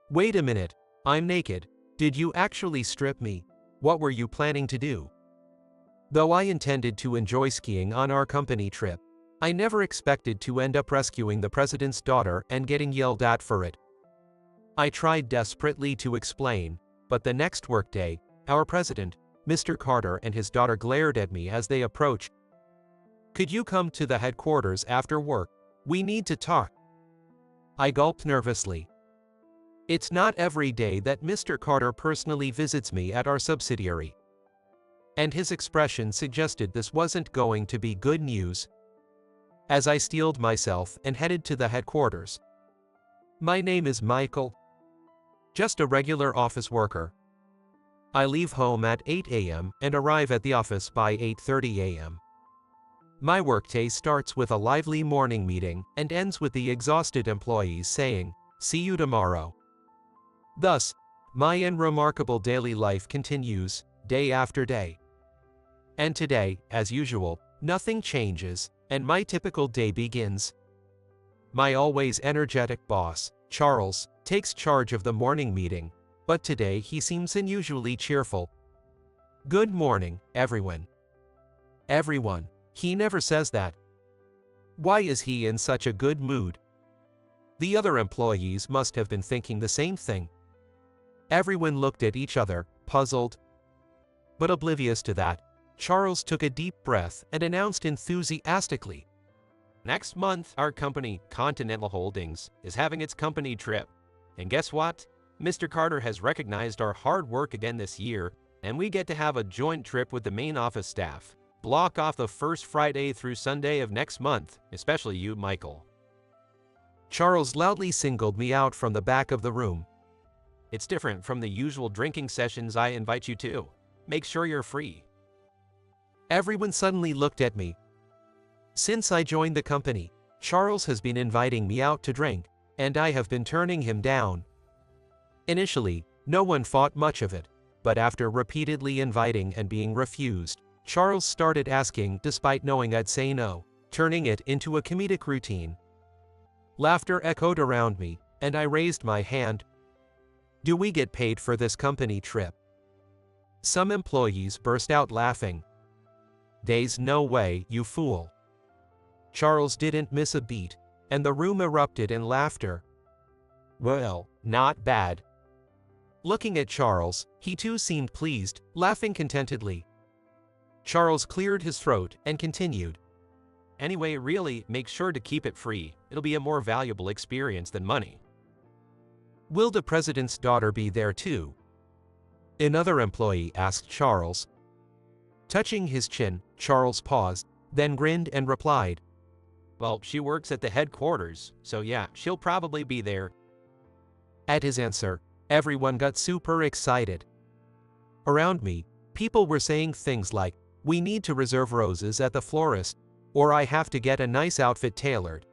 Wait a minute, I'm naked. Did you actually strip me? What were you planning to do? Though I intended to enjoy skiing on our company trip, I never expected to end up rescuing the president's daughter and getting yelled at for it. I tried desperately to explain, but the next workday, our president, Mr. Carter, and his daughter glared at me as they approached. Could you come to the headquarters after work? We need to talk. I gulped nervously. It's not every day that Mr. Carter personally visits me at our subsidiary. And his expression suggested this wasn't going to be good news. As I steeled myself and headed to the headquarters. My name is Michael. Just a regular office worker. I leave home at 8 a.m. and arrive at the office by 8:30 a.m. My workday starts with a lively morning meeting and ends with the exhausted employees saying, "See you tomorrow." Thus, my unremarkable daily life continues, day after day. And today, as usual, nothing changes, and my typical day begins. My always energetic boss, Charles, takes charge of the morning meeting, but today he seems unusually cheerful. "Good morning, everyone." Everyone. He never says that. Why is he in such a good mood? The other employees must have been thinking the same thing. Everyone looked at each other, puzzled. But oblivious to that, Charles took a deep breath and announced enthusiastically, "Next month, our company, Continental Holdings, is having its company trip. And guess what? Mr. Carter has recognized our hard work again this year, and we get to have a joint trip with the main office staff. Block off the first Friday through Sunday of next month, especially you, Michael." Charles loudly singled me out from the back of the room. "It's different from the usual drinking sessions I invite you to. Make sure you're free." Everyone suddenly looked at me. Since I joined the company, Charles has been inviting me out to drink, and I have been turning him down. Initially, no one thought much of it, but after repeatedly inviting and being refused, Charles started asking despite knowing I'd say no, turning it into a comedic routine. Laughter echoed around me, and I raised my hand. "Do we get paid for this company trip?" Some employees burst out laughing. "There's no way, you fool." Charles didn't miss a beat, and the room erupted in laughter. "Well, not bad." Looking at Charles, he too seemed pleased, laughing contentedly. Charles cleared his throat and continued. "Anyway, really, make sure to keep it free. It'll be a more valuable experience than money." "Will the president's daughter be there too?" another employee asked Charles. Touching his chin, Charles paused, then grinned and replied, "Well, she works at the headquarters, so yeah, she'll probably be there." At his answer, everyone got super excited. Around me, people were saying things like, "We need to reserve roses at the florist," or "I have to get a nice outfit tailored."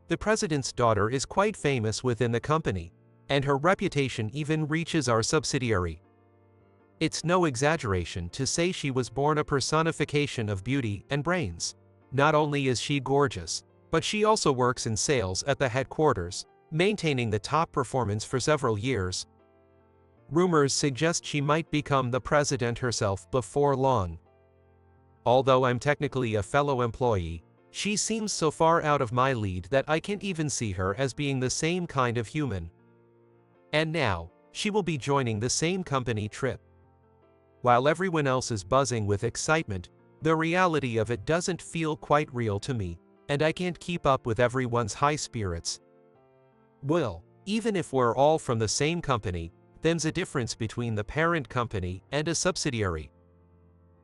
The president's daughter is quite famous within the company, and her reputation even reaches our subsidiary. It's no exaggeration to say she was born a personification of beauty and brains. Not only is she gorgeous, but she also works in sales at the headquarters, maintaining the top performance for several years. Rumors suggest she might become the president herself before long. Although I'm technically a fellow employee, she seems so far out of my league that I can't even see her as being the same kind of human. And now, she will be joining the same company trip. While everyone else is buzzing with excitement, the reality of it doesn't feel quite real to me, and I can't keep up with everyone's high spirits. Well, even if we're all from the same company, there's a difference between the parent company and a subsidiary.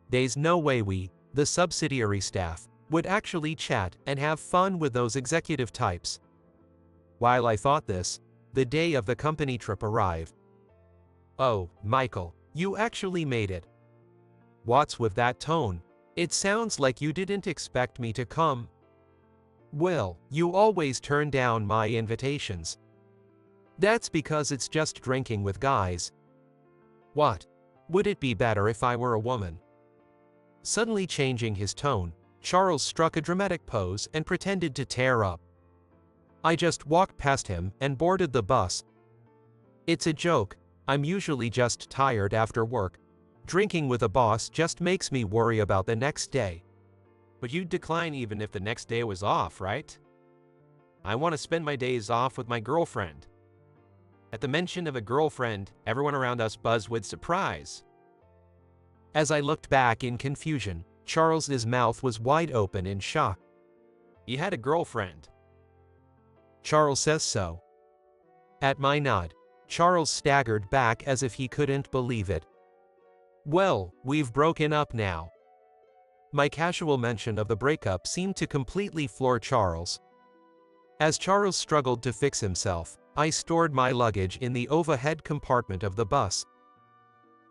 There's no way we, the subsidiary staff, would actually chat and have fun with those executive types. While I thought this, the day of the company trip arrived. "Oh, Michael, you actually made it." "What's with that tone? It sounds like you didn't expect me to come." "Well, you always turn down my invitations." "That's because it's just drinking with guys." "What? Would it be better if I were a woman?" Suddenly changing his tone, Charles struck a dramatic pose and pretended to tear up. I just walked past him and boarded the bus. It's a joke, I'm usually just tired after work. Drinking with a boss just makes me worry about the next day. But you'd decline even if the next day was off, right? I want to spend my days off with my girlfriend. At the mention of a girlfriend, everyone around us buzzed with surprise. As I looked back in confusion, Charles's mouth was wide open in shock. You had a girlfriend. Charles says so. At my nod, Charles staggered back as if he couldn't believe it. Well, we've broken up now. My casual mention of the breakup seemed to completely floor Charles. As Charles struggled to fix himself, I stored my luggage in the overhead compartment of the bus.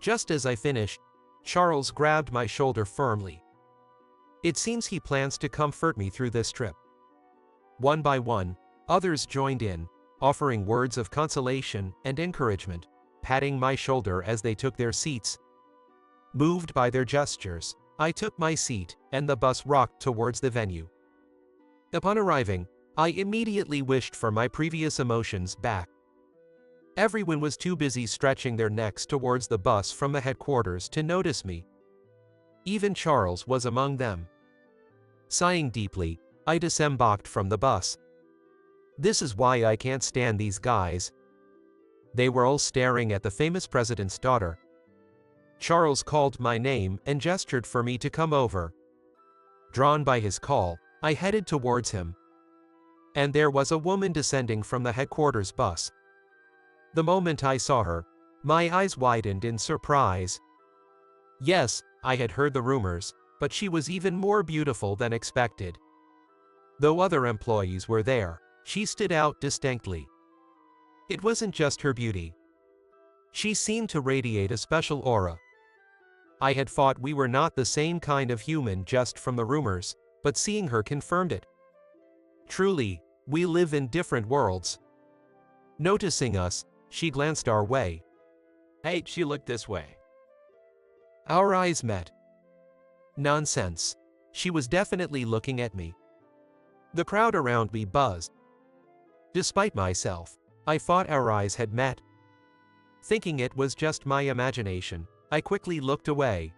Just as I finished, Charles grabbed my shoulder firmly. It seems he plans to comfort me through this trip. One by one, others joined in, offering words of consolation and encouragement, patting my shoulder as they took their seats. Moved by their gestures, I took my seat, and the bus rocked towards the venue. Upon arriving, I immediately wished for my previous emotions back. Everyone was too busy stretching their necks towards the bus from the headquarters to notice me. Even Charles was among them. Sighing deeply, I disembarked from the bus. This is why I can't stand these guys. They were all staring at the famous president's daughter. Charles called my name and gestured for me to come over. Drawn by his call, I headed towards him. And there was a woman descending from the headquarters bus. The moment I saw her, my eyes widened in surprise. Yes, I had heard the rumors, but she was even more beautiful than expected. Though other employees were there, she stood out distinctly. It wasn't just her beauty. She seemed to radiate a special aura. I had thought we were not the same kind of human just from the rumors, but seeing her confirmed it. Truly, we live in different worlds. Noticing us, she glanced our way. Hey, she looked this way. Our eyes met. Nonsense. She was definitely looking at me. The crowd around me buzzed. Despite myself, I thought our eyes had met. Thinking it was just my imagination, I quickly looked away.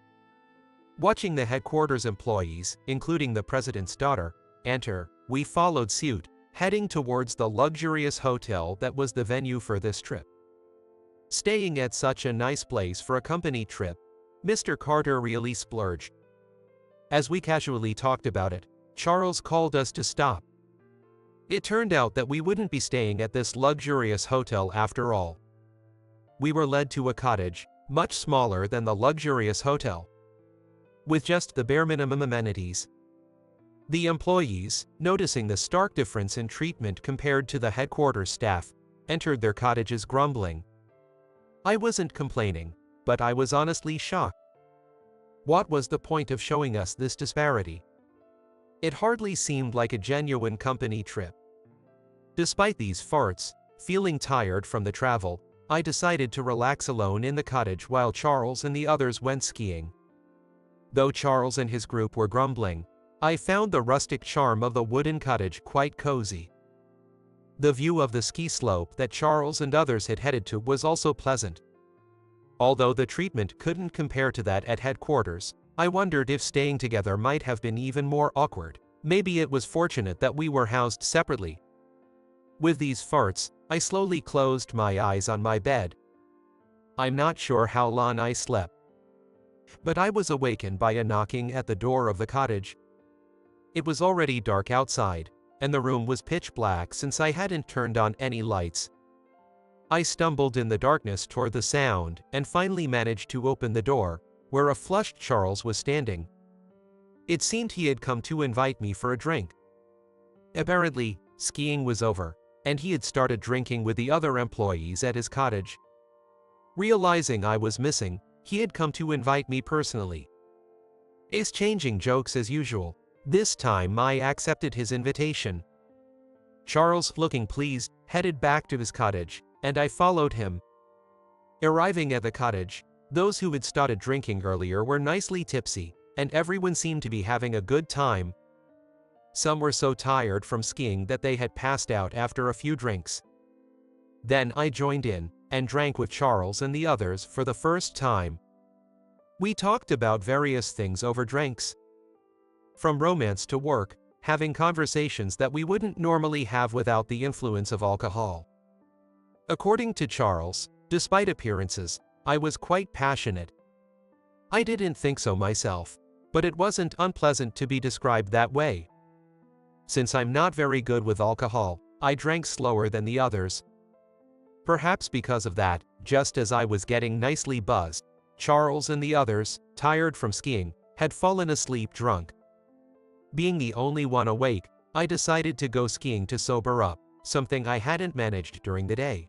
Watching the headquarters employees, including the president's daughter, enter, we followed suit, heading towards the luxurious hotel that was the venue for this trip. Staying at such a nice place for a company trip, Mr. Carter really splurged. As we casually talked about it, Charles called us to stop. It turned out that we wouldn't be staying at this luxurious hotel after all. We were led to a cottage, much smaller than the luxurious hotel, with just the bare minimum amenities. The employees, noticing the stark difference in treatment compared to the headquarters staff, entered their cottages grumbling. I wasn't complaining, but I was honestly shocked. What was the point of showing us this disparity? It hardly seemed like a genuine company trip. Despite these farts, feeling tired from the travel, I decided to relax alone in the cottage while Charles and the others went skiing. Though Charles and his group were grumbling, I found the rustic charm of the wooden cottage quite cozy. The view of the ski slope that Charles and others had headed to was also pleasant. Although the treatment couldn't compare to that at headquarters, I wondered if staying together might have been even more awkward. Maybe it was fortunate that we were housed separately. With these farts, I slowly closed my eyes on my bed. I'm not sure how long I slept, but I was awakened by a knocking at the door of the cottage. It was already dark outside, and the room was pitch black since I hadn't turned on any lights. I stumbled in the darkness toward the sound and finally managed to open the door, where a flushed Charles was standing. It seemed he had come to invite me for a drink. Apparently, skiing was over, and he had started drinking with the other employees at his cottage. Realizing I was missing, he had come to invite me personally. Exchanging jokes as usual, this time I accepted his invitation. Charles, looking pleased, headed back to his cottage, and I followed him. Arriving at the cottage, those who had started drinking earlier were nicely tipsy, and everyone seemed to be having a good time. Some were so tired from skiing that they had passed out after a few drinks. Then I joined in, and drank with Charles and the others for the first time. We talked about various things over drinks. From romance to work, having conversations that we wouldn't normally have without the influence of alcohol. According to Charles, despite appearances, I was quite passionate. I didn't think so myself, but it wasn't unpleasant to be described that way. Since I'm not very good with alcohol, I drank slower than the others. Perhaps because of that, just as I was getting nicely buzzed, Charles and the others, tired from skiing, had fallen asleep drunk. Being the only one awake, I decided to go skiing to sober up, something I hadn't managed during the day.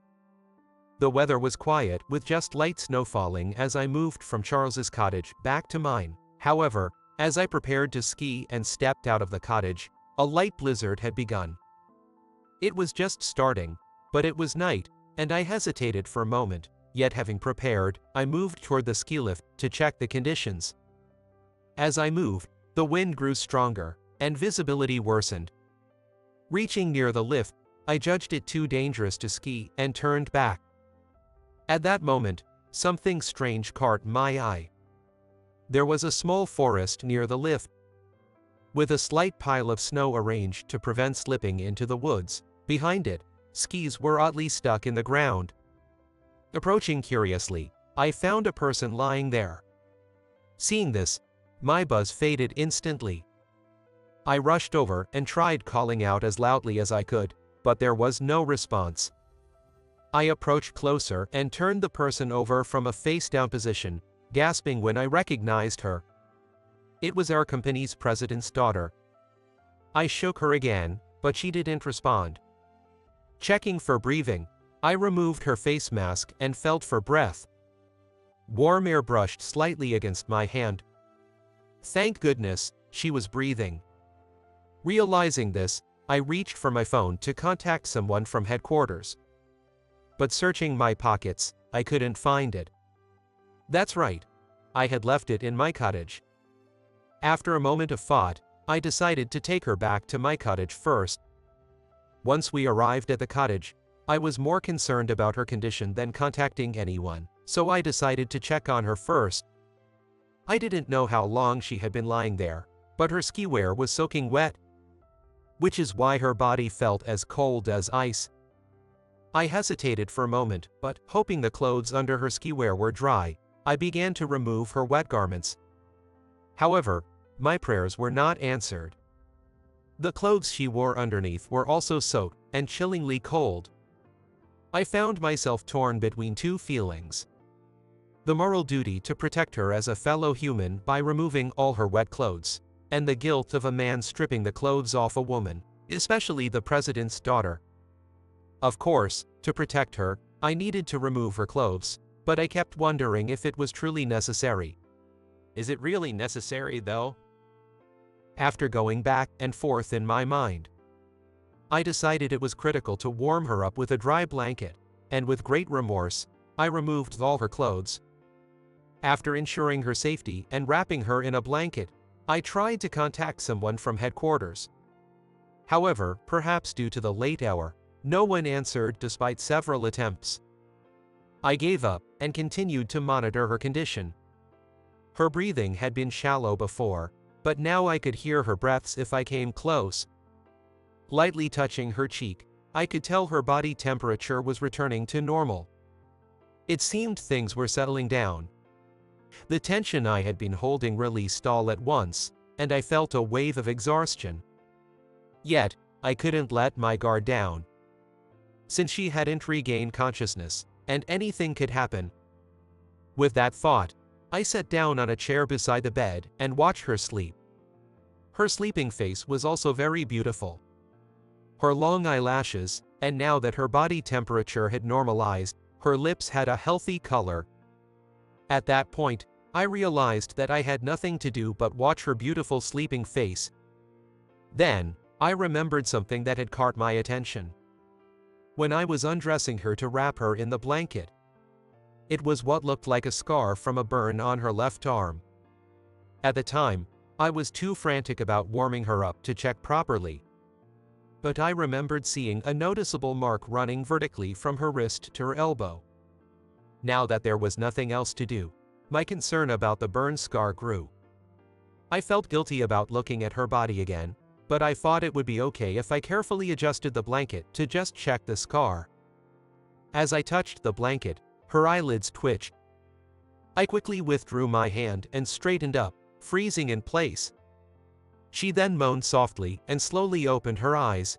The weather was quiet, with just light snow falling as I moved from Charles's cottage back to mine. However, as I prepared to ski and stepped out of the cottage, a light blizzard had begun. It was just starting, but it was night, and I hesitated for a moment, yet having prepared, I moved toward the ski lift to check the conditions. As I moved, the wind grew stronger, and visibility worsened. Reaching near the lift, I judged it too dangerous to ski and turned back. At that moment, something strange caught my eye. There was a small forest near the lift, with a slight pile of snow arranged to prevent slipping into the woods. Behind it, skis were oddly stuck in the ground. Approaching curiously, I found a person lying there. Seeing this, my buzz faded instantly. I rushed over and tried calling out as loudly as I could, but there was no response. I approached closer and turned the person over from a face-down position, gasping when I recognized her. It was our company's president's daughter. I shook her again, but she didn't respond. Checking for breathing, I removed her face mask and felt for breath. Warm air brushed slightly against my hand. Thank goodness, she was breathing. Realizing this, I reached for my phone to contact someone from headquarters. But searching my pockets, I couldn't find it. That's right. I had left it in my cottage. After a moment of thought, I decided to take her back to my cottage first. Once we arrived at the cottage, I was more concerned about her condition than contacting anyone, so I decided to check on her first. I didn't know how long she had been lying there, but her ski wear was soaking wet, which is why her body felt as cold as ice. I hesitated for a moment, but, hoping the clothes under her ski wear were dry, I began to remove her wet garments. However, my prayers were not answered. The clothes she wore underneath were also soaked and chillingly cold. I found myself torn between two feelings: the moral duty to protect her as a fellow human by removing all her wet clothes, and the guilt of a man stripping the clothes off a woman, especially the president's daughter. Of course, to protect her, I needed to remove her clothes, but I kept wondering if it was truly necessary. Is it really necessary, though? After going back and forth in my mind, I decided it was critical to warm her up with a dry blanket, and with great remorse, I removed all her clothes. After ensuring her safety and wrapping her in a blanket, I tried to contact someone from headquarters. However, perhaps due to the late hour, no one answered despite several attempts. I gave up and continued to monitor her condition. Her breathing had been shallow before, but now I could hear her breaths if I came close. Lightly touching her cheek, I could tell her body temperature was returning to normal. It seemed things were settling down. The tension I had been holding released all at once, and I felt a wave of exhaustion. Yet, I couldn't let my guard down. Since she hadn't regained consciousness, and anything could happen. With that thought, I sat down on a chair beside the bed and watched her sleep. Her sleeping face was also very beautiful. Her long eyelashes, and now that her body temperature had normalized, her lips had a healthy color. At that point, I realized that I had nothing to do but watch her beautiful sleeping face. Then, I remembered something that had caught my attention. When I was undressing her to wrap her in the blanket, it was what looked like a scar from a burn on her left arm. At the time, I was too frantic about warming her up to check properly. But I remembered seeing a noticeable mark running vertically from her wrist to her elbow. Now that there was nothing else to do, my concern about the burn scar grew. I felt guilty about looking at her body again, but I thought it would be okay if I carefully adjusted the blanket to just check the scar. As I touched the blanket, her eyelids twitched. I quickly withdrew my hand and straightened up, freezing in place. She then moaned softly and slowly opened her eyes.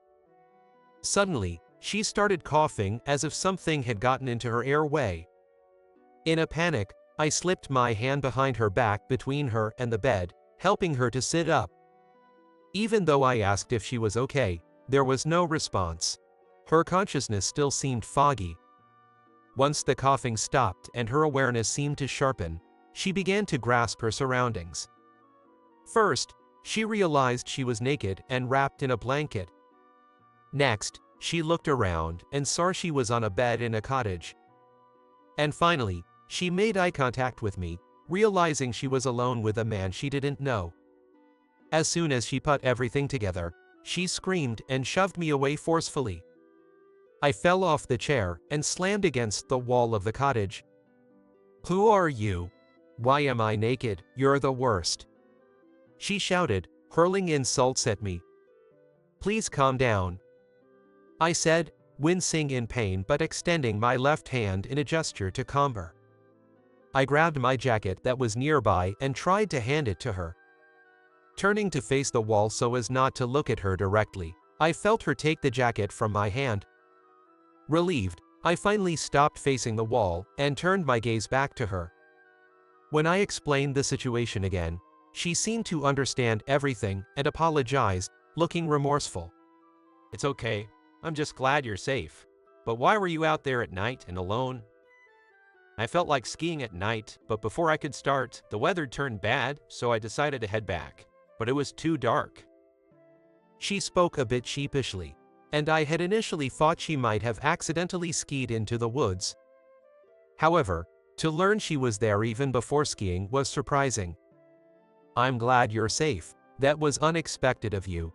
Suddenly, she started coughing as if something had gotten into her airway. In a panic, I slipped my hand behind her back between her and the bed, helping her to sit up. Even though I asked if she was okay, there was no response. Her consciousness still seemed foggy. Once the coughing stopped and her awareness seemed to sharpen, she began to grasp her surroundings. First, she realized she was naked and wrapped in a blanket. Next, she looked around and saw she was on a bed in a cottage. And finally, she made eye contact with me, realizing she was alone with a man she didn't know. As soon as she put everything together, she screamed and shoved me away forcefully. I fell off the chair and slammed against the wall of the cottage. "Who are you? Why am I naked? You're the worst," she shouted, hurling insults at me. "Please calm down," I said, wincing in pain but extending my left hand in a gesture to calm her. I grabbed my jacket that was nearby and tried to hand it to her. Turning to face the wall so as not to look at her directly, I felt her take the jacket from my hand. Relieved, I finally stopped facing the wall and turned my gaze back to her. When I explained the situation again, she seemed to understand everything and apologized, looking remorseful. "It's okay. I'm just glad you're safe. But why were you out there at night and alone?" "I felt like skiing at night, but before I could start, the weather turned bad, so I decided to head back. But it was too dark." She spoke a bit sheepishly, and I had initially thought she might have accidentally skied into the woods. However, to learn she was there even before skiing was surprising. "I'm glad you're safe. That was unexpected of you."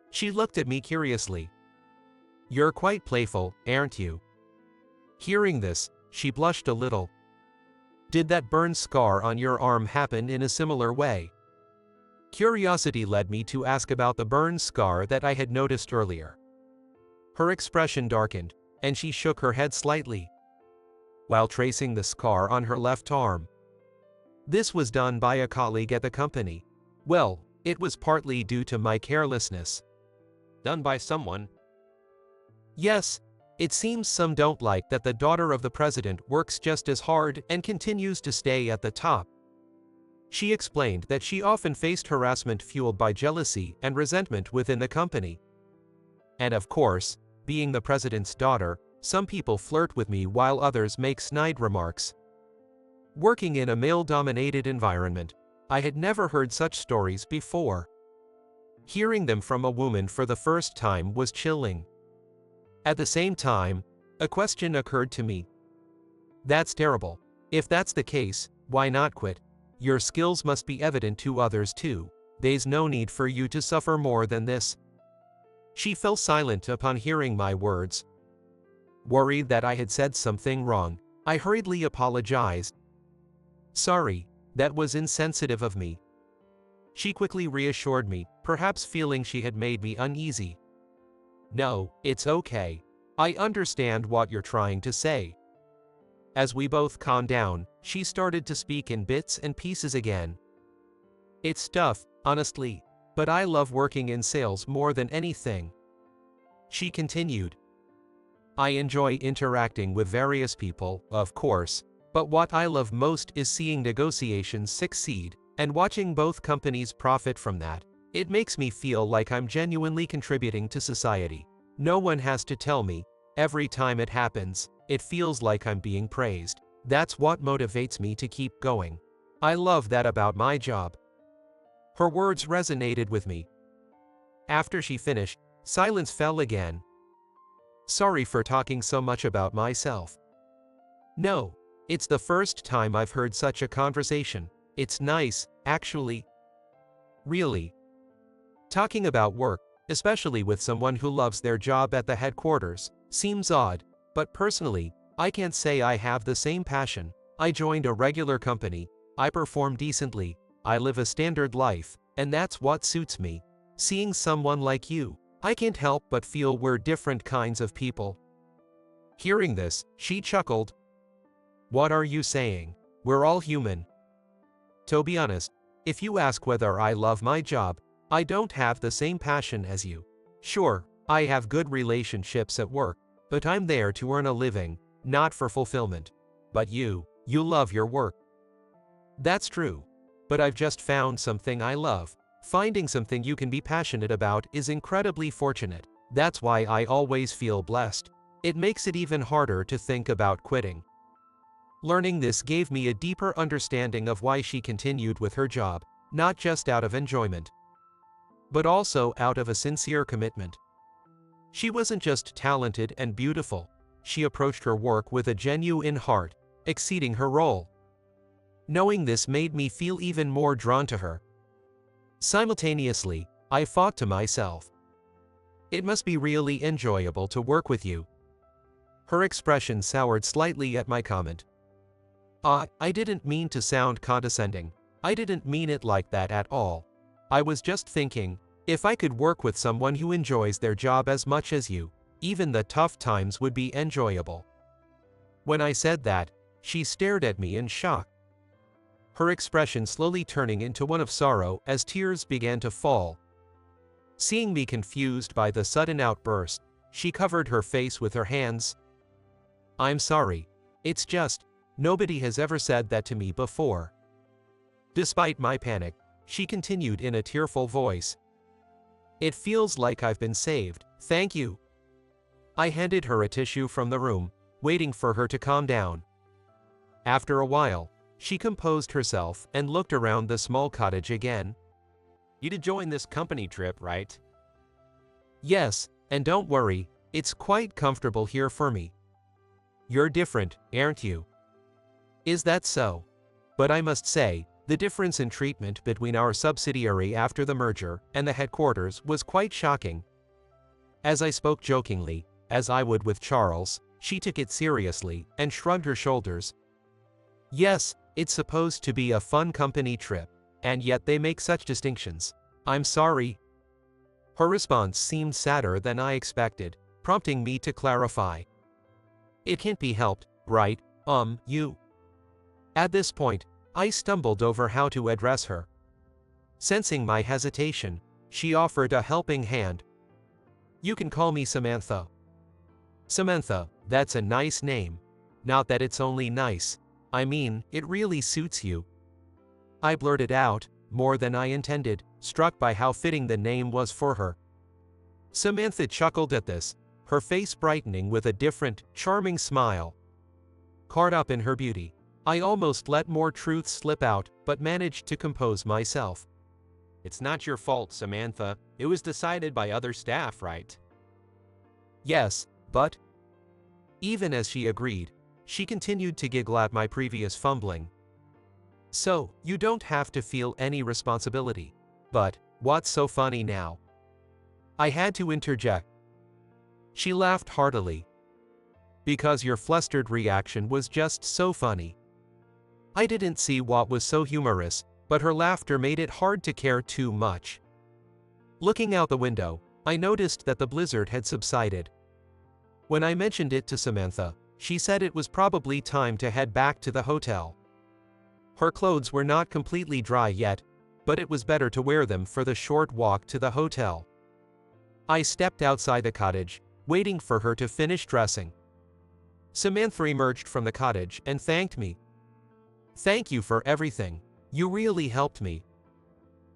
She looked at me curiously. "You're quite playful, aren't you?" Hearing this, she blushed a little. "Did that burn scar on your arm happen in a similar way?" Curiosity led me to ask about the burn scar that I had noticed earlier. Her expression darkened, and she shook her head slightly, while tracing the scar on her left arm. "This was done by a colleague at the company. Well, it was partly due to my carelessness." "Done by someone?" "Yes, it seems some don't like that the daughter of the president works just as hard and continues to stay at the top." She explained that she often faced harassment fueled by jealousy and resentment within the company. And of course, being the president's daughter, some people flirt with me while others make snide remarks. Working in a male-dominated environment, I had never heard such stories before. Hearing them from a woman for the first time was chilling. At the same time, a question occurred to me. That's terrible. If that's the case, why not quit? Your skills must be evident to others too. There's no need for you to suffer more than this. She fell silent upon hearing my words. Worried that I had said something wrong, I hurriedly apologized. "Sorry, that was insensitive of me." She quickly reassured me, perhaps feeling she had made me uneasy. "No, it's okay. I understand what you're trying to say." As we both calmed down, she started to speak in bits and pieces again. "It's tough, honestly, but I love working in sales more than anything." She continued. "I enjoy interacting with various people, of course, but what I love most is seeing negotiations succeed and watching both companies profit from that. It makes me feel like I'm genuinely contributing to society. No one has to tell me. Every time it happens, it feels like I'm being praised. That's what motivates me to keep going. I love that about my job." Her words resonated with me. After she finished, silence fell again. "Sorry for talking so much about myself." "No, it's the first time I've heard such a conversation. It's nice, actually." "Really?" Talking about work, especially with someone who loves their job at the headquarters, seems odd, but personally, I can't say I have the same passion. I joined a regular company, I perform decently, I live a standard life, and that's what suits me. Seeing someone like you, I can't help but feel we're different kinds of people." Hearing this, she chuckled. "What are you saying? We're all human." To be honest, if you ask whether I love my job, I don't have the same passion as you. Sure, I have good relationships at work, but I'm there to earn a living, not for fulfillment. But you love your work. That's true. But I've just found something I love. Finding something you can be passionate about is incredibly fortunate. That's why I always feel blessed. It makes it even harder to think about quitting. Learning this gave me a deeper understanding of why she continued with her job, not just out of enjoyment, but also out of a sincere commitment. She wasn't just talented and beautiful, she approached her work with a genuine heart, exceeding her role. Knowing this made me feel even more drawn to her. Simultaneously, I thought to myself, it must be really enjoyable to work with you. Her expression soured slightly at my comment. I didn't mean to sound condescending. I didn't mean it like that at all. I was just thinking, if I could work with someone who enjoys their job as much as you, even the tough times would be enjoyable. When I said that, she stared at me in shock, her expression slowly turning into one of sorrow as tears began to fall. Seeing me confused by the sudden outburst, she covered her face with her hands. "I'm sorry. It's just, nobody has ever said that to me before." Despite my panic, she continued in a tearful voice. "It feels like I've been saved, thank you." I handed her a tissue from the room, waiting for her to calm down. After a while, she composed herself and looked around the small cottage again. "You did join this company trip, right?" "Yes, and don't worry, it's quite comfortable here for me." "You're different, aren't you?" "Is that so? But I must say, the difference in treatment between our subsidiary after the merger and the headquarters was quite shocking." As I spoke jokingly, as I would with Charles, she took it seriously and shrugged her shoulders. "Yes, it's supposed to be a fun company trip, and yet they make such distinctions. I'm sorry." Her response seemed sadder than I expected, prompting me to clarify. "It can't be helped, right, you?" At this point, I stumbled over how to address her. Sensing my hesitation, she offered a helping hand. "You can call me Samantha." "Samantha, that's a nice name. Not that it's only nice. I mean, it really suits you." I blurted out, more than I intended, struck by how fitting the name was for her. Samantha chuckled at this, her face brightening with a different, charming smile. Caught up in her beauty, I almost let more truth slip out, but managed to compose myself. "It's not your fault, Samantha. It was decided by other staff, right?" "Yes, but..." Even as she agreed, she continued to giggle at my previous fumbling. "So, you don't have to feel any responsibility. But, what's so funny now?" I had to interject. She laughed heartily. "Because your flustered reaction was just so funny." I didn't see what was so humorous, but her laughter made it hard to care too much. Looking out the window, I noticed that the blizzard had subsided. When I mentioned it to Samantha, she said it was probably time to head back to the hotel. Her clothes were not completely dry yet, but it was better to wear them for the short walk to the hotel. I stepped outside the cottage, waiting for her to finish dressing. Samantha emerged from the cottage and thanked me. "Thank you for everything. You really helped me."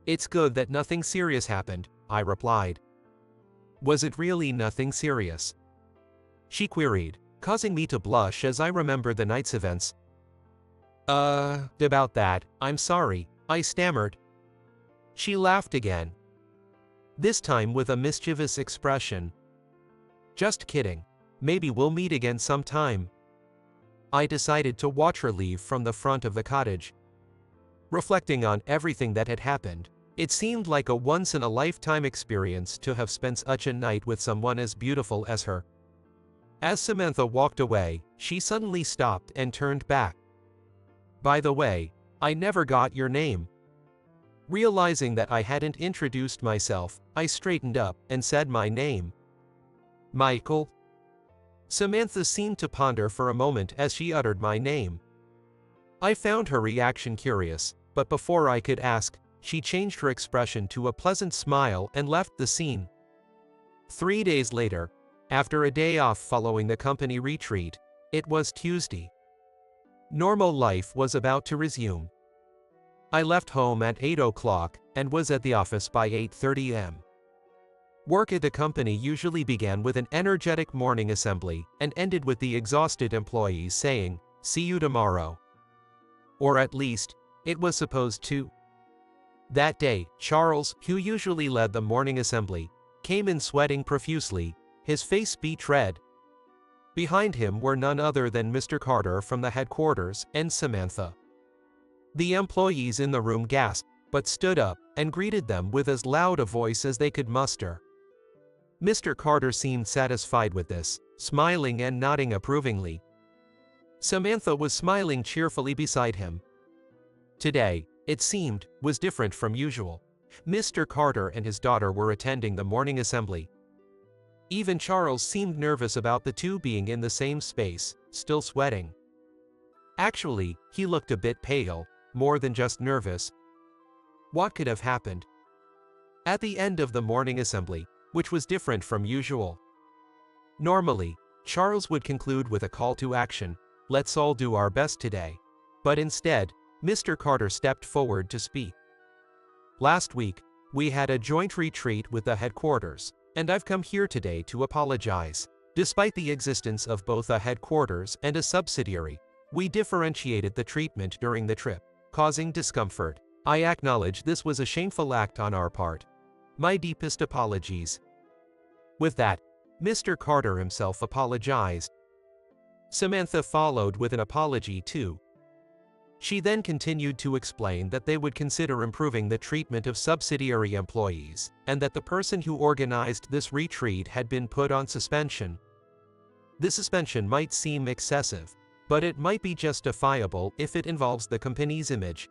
"It's good that nothing serious happened," I replied. "Was it really nothing serious?" she queried, causing me to blush as I remembered the night's events. About that, I'm sorry," I stammered. She laughed again, this time with a mischievous expression. "Just kidding. Maybe we'll meet again sometime." I decided to watch her leave from the front of the cottage. Reflecting on everything that had happened, it seemed like a once-in-a-lifetime experience to have spent such a night with someone as beautiful as her. As Samantha walked away, she suddenly stopped and turned back. "By the way, I never got your name." Realizing that I hadn't introduced myself, I straightened up and said my name. "Michael." Samantha seemed to ponder for a moment as she uttered my name. I found her reaction curious, but before I could ask, she changed her expression to a pleasant smile and left the scene. 3 days later, after a day off following the company retreat, it was Tuesday. Normal life was about to resume. I left home at 8 o'clock and was at the office by 8:30 am. Work at the company usually began with an energetic morning assembly and ended with the exhausted employees saying, "See you tomorrow." Or at least, it was supposed to. That day, Charles, who usually led the morning assembly, came in sweating profusely, his face beet red. Behind him were none other than Mr. Carter from the headquarters and Samantha. The employees in the room gasped, but stood up and greeted them with as loud a voice as they could muster. Mr. Carter seemed satisfied with this, smiling and nodding approvingly. Samantha was smiling cheerfully beside him. Today, it seemed, was different from usual. Mr. Carter and his daughter were attending the morning assembly. Even Charles seemed nervous about the two being in the same space, still sweating. Actually, he looked a bit pale, more than just nervous. What could have happened? At the end of the morning assembly, which was different from usual. Normally, Charles would conclude with a call to action, "Let's all do our best today." But instead, Mr. Carter stepped forward to speak. "Last week, we had a joint retreat with the headquarters, and I've come here today to apologize. Despite the existence of both a headquarters and a subsidiary, we differentiated the treatment during the trip, causing discomfort. I acknowledge this was a shameful act on our part. My deepest apologies." With that, Mr. Carter himself apologized. Samantha followed with an apology too. She then continued to explain that they would consider improving the treatment of subsidiary employees, and that the person who organized this retreat had been put on suspension. The suspension might seem excessive, but it might be justifiable if it involves the company's image.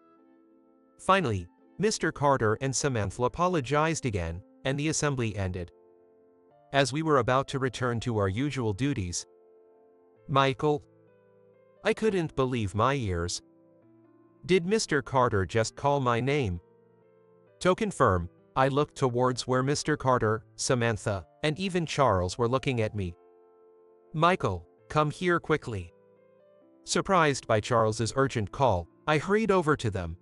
Finally, Mr. Carter and Samantha apologized again, and the assembly ended. As we were about to return to our usual duties, "Michael?" I couldn't believe my ears. Did Mr. Carter just call my name? To confirm, I looked towards where Mr. Carter, Samantha, and even Charles were looking at me. "Michael, come here quickly." Surprised by Charles's urgent call, I hurried over to them.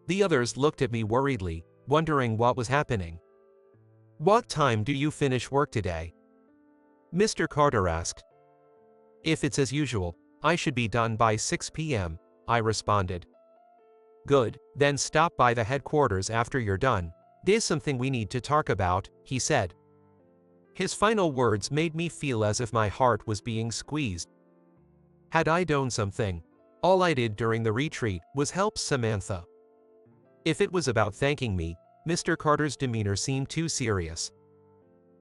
The others looked at me worriedly, wondering what was happening. "What time do you finish work today?" Mr. Carter asked. "If it's as usual, I should be done by 6 p.m., I responded. "Good, then stop by the headquarters after you're done. There's something we need to talk about," he said. His final words made me feel as if my heart was being squeezed. Had I done something? All I did during the retreat was help Samantha. If it was about thanking me, Mr. Carter's demeanor seemed too serious.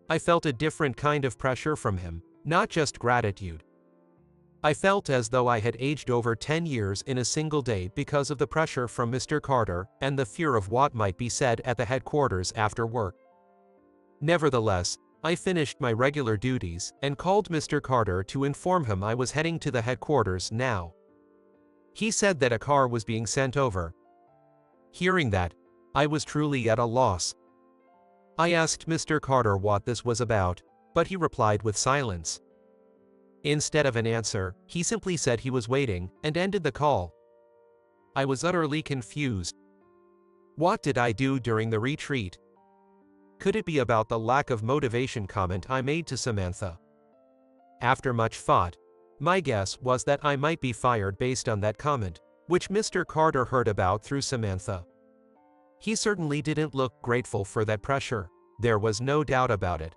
I felt a different kind of pressure from him, not just gratitude. I felt as though I had aged over 10 years in a single day because of the pressure from Mr. Carter and the fear of what might be said at the headquarters after work. Nevertheless, I finished my regular duties and called Mr. Carter to inform him I was heading to the headquarters now. He said that a car was being sent over. Hearing that, I was truly at a loss. I asked Mr. Carter what this was about, but he replied with silence. Instead of an answer, he simply said he was waiting and ended the call. I was utterly confused. What did I do during the retreat? Could it be about the lack of motivation comment I made to Samantha? After much thought, my guess was that I might be fired based on that comment, which Mr. Carter heard about through Samantha. He certainly didn't look grateful for that pressure, there was no doubt about it.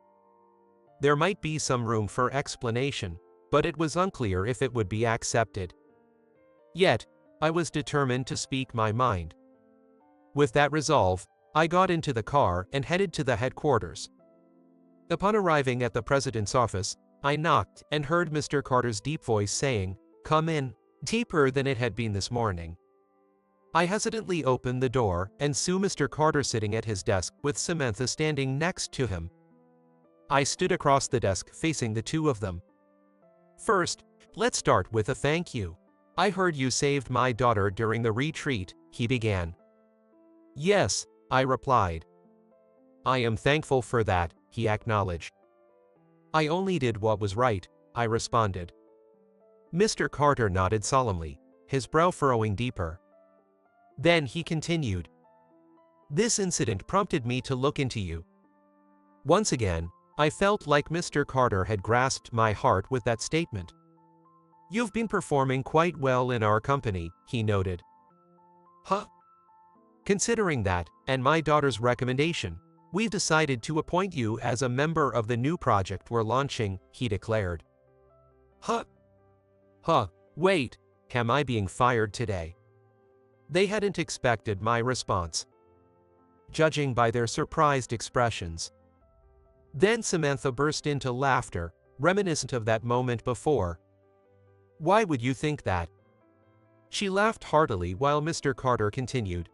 There might be some room for explanation, but it was unclear if it would be accepted. Yet, I was determined to speak my mind. With that resolve, I got into the car and headed to the headquarters. Upon arriving at the president's office, I knocked and heard Mr. Carter's deep voice saying, "Come in," deeper than it had been this morning. I hesitantly opened the door and saw Mr. Carter sitting at his desk with Samantha standing next to him. I stood across the desk facing the two of them. "First, let's start with a thank you. I heard you saved my daughter during the retreat," he began. "Yes," I replied. "I am thankful for that," he acknowledged. "I only did what was right," I responded. Mr. Carter nodded solemnly, his brow furrowing deeper. Then he continued, "This incident prompted me to look into you." Once again, I felt like Mr. Carter had grasped my heart with that statement. "You've been performing quite well in our company," he noted. "Huh? Considering that, and my daughter's recommendation, we've decided to appoint you as a member of the new project we're launching," he declared. "Huh? Wait, am I being fired today?" They hadn't expected my response, judging by their surprised expressions. Then Samantha burst into laughter, reminiscent of that moment before. "Why would you think that?" She laughed heartily while Mr. Carter continued.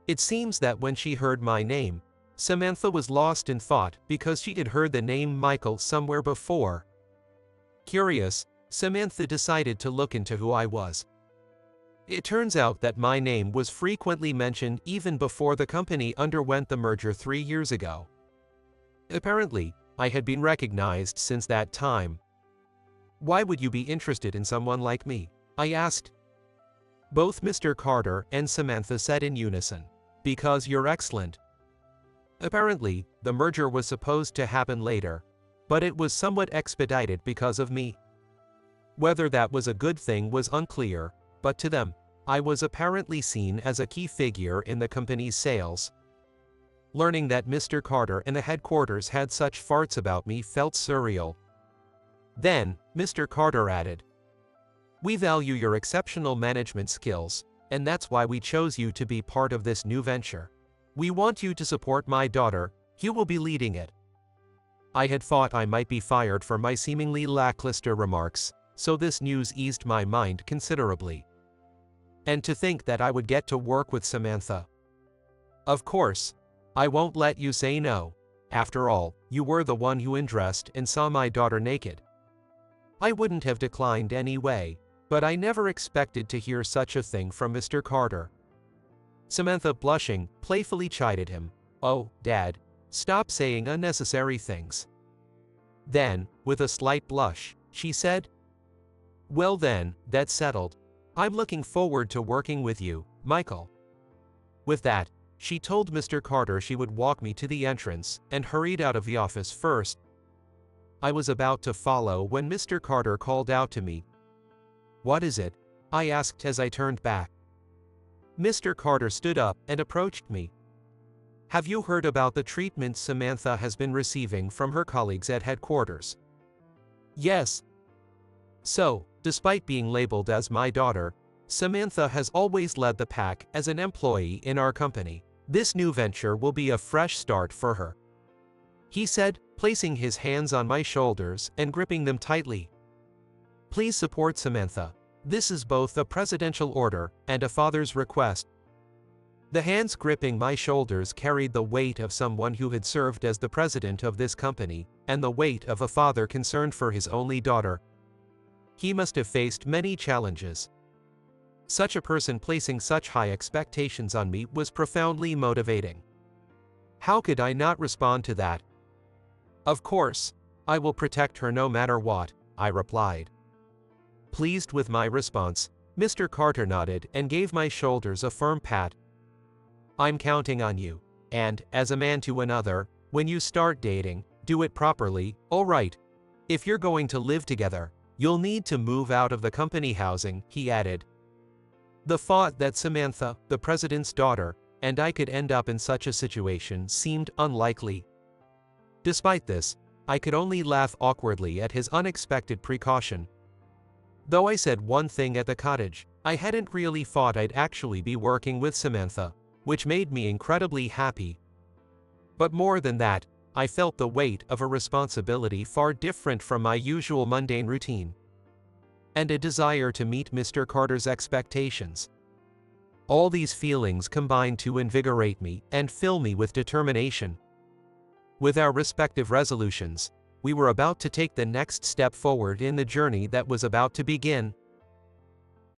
"It seems that when she heard my name, Samantha was lost in thought because she had heard the name Michael somewhere before. Curious, Samantha decided to look into who I was. It turns out that my name was frequently mentioned even before the company underwent the merger 3 years ago. Apparently, I had been recognized since that time." "Why would you be interested in someone like me?" I asked. Both Mr. Carter and Samantha said in unison, "Because you're excellent." Apparently, the merger was supposed to happen later, but it was somewhat expedited because of me. Whether that was a good thing was unclear, but to them, I was apparently seen as a key figure in the company's sales. Learning that Mr. Carter and the headquarters had such farts about me felt surreal. Then, Mr. Carter added, "We value your exceptional management skills, and that's why we chose you to be part of this new venture. We want you to support my daughter, you will be leading it." I had thought I might be fired for my seemingly lackluster remarks, so this news eased my mind considerably. And to think that I would get to work with Samantha. Of course, I won't let you say no. After all, you were the one who undressed and saw my daughter naked. I wouldn't have declined anyway, but I never expected to hear such a thing from Mr. Carter. Samantha, blushing, playfully chided him. "Oh, Dad, stop saying unnecessary things." Then, with a slight blush, she said, "Well then, that's settled. I'm looking forward to working with you, Michael." With that, she told Mr. Carter she would walk me to the entrance and hurried out of the office first. I was about to follow when Mr. Carter called out to me. "What is it?" I asked as I turned back. Mr. Carter stood up and approached me. "Have you heard about the treatment Samantha has been receiving from her colleagues at headquarters?" "Yes." "So, despite being labeled as my daughter, Samantha has always led the pack as an employee in our company. This new venture will be a fresh start for her," he said, placing his hands on my shoulders and gripping them tightly. "Please support Samantha. This is both a presidential order and a father's request." The hands gripping my shoulders carried the weight of someone who had served as the president of this company, and the weight of a father concerned for his only daughter. He must have faced many challenges. Such a person placing such high expectations on me was profoundly motivating. How could I not respond to that? "Of course, I will protect her no matter what," I replied. Pleased with my response, Mr. Carter nodded and gave my shoulders a firm pat. "I'm counting on you, and, as a man to another, when you start dating, do it properly, all right? If you're going to live together, you'll need to move out of the company housing," he added. The thought that Samantha, the president's daughter, and I could end up in such a situation seemed unlikely. Despite this, I could only laugh awkwardly at his unexpected precaution. Though I said one thing at the cottage, I hadn't really thought I'd actually be working with Samantha, which made me incredibly happy. But more than that, I felt the weight of a responsibility far different from my usual mundane routine, and a desire to meet Mr. Carter's expectations. All these feelings combined to invigorate me and fill me with determination. With our respective resolutions, we were about to take the next step forward in the journey that was about to begin.